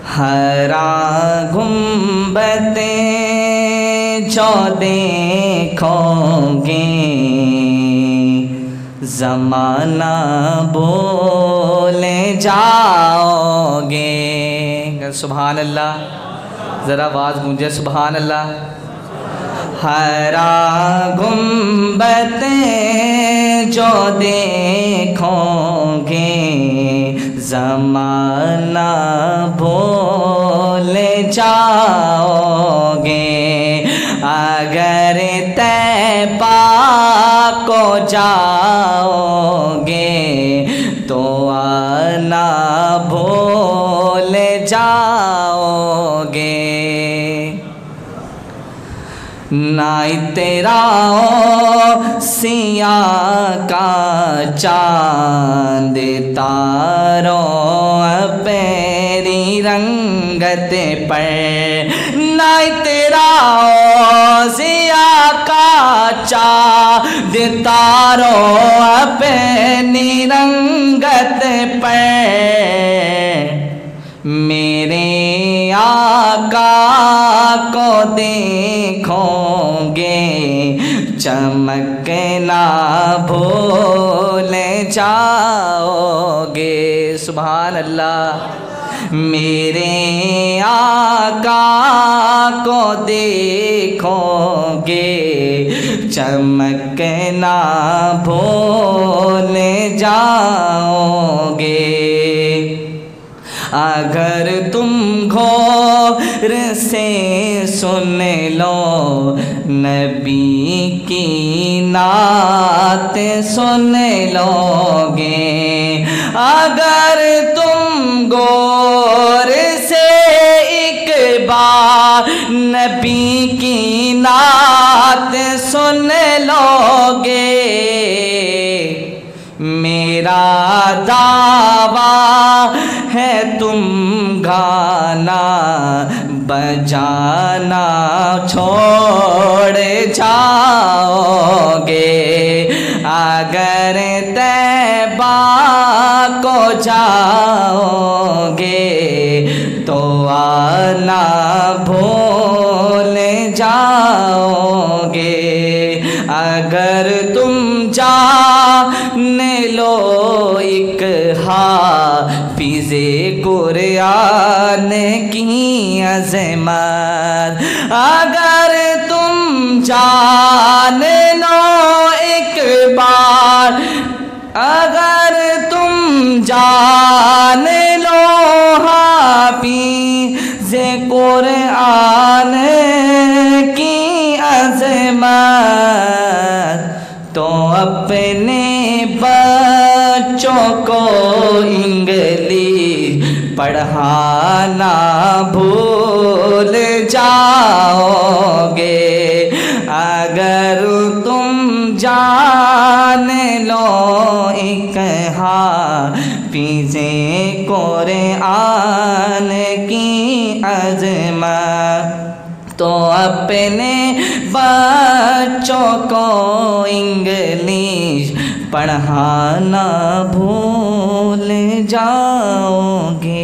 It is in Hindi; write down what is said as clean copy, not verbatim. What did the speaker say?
हरा गुंबदे जो देखोगे ज़माना बोले जाओगे। सुभान अल्लाह, ज़रा आवाज़ गूंजे सुभान अल्लाह। हरा गुंबदे जो देखोगे ज़माना भूल जाओगे। अगर तैबा को जाओगे तो आना भूल जाओगे। ना तेरा सिया का चांद तारों पैरी रंगत पर, ना तेरा सिया का चांद तारों पैरी रंगत पर। मेरे आका को देखोगे चमकना भूल जाओगे। सुभान अल्लाह। मेरे आका को देखोगे चमकना भूल जाओगे। अगर तुम घोर से सुन लो नबी की नात सुन लोगे। अगर तुम गौर से एक बार नबी की नात सुन लोगे। मेरा दावा है तुम गाना बजाना छोड़ जाओगे। अगर तैबा को जाओगे तो आना भूल जाओगे। अगर तुम जान लो एक हाफिज़े कुरान की अज़मत, अगर तुम जान लो एक बार, अगर तुम जान लो हाफिज़े कुरान की अज़मत, तो अपने बच्चों को इंग्लिश पढ़ाना भूल जाओगे। अगर तुम जान लो एक हाफिज़े कुरान की अज़मत, तो अपने बच्चों को इंग्लिश पढ़ाना भूल जाओगे।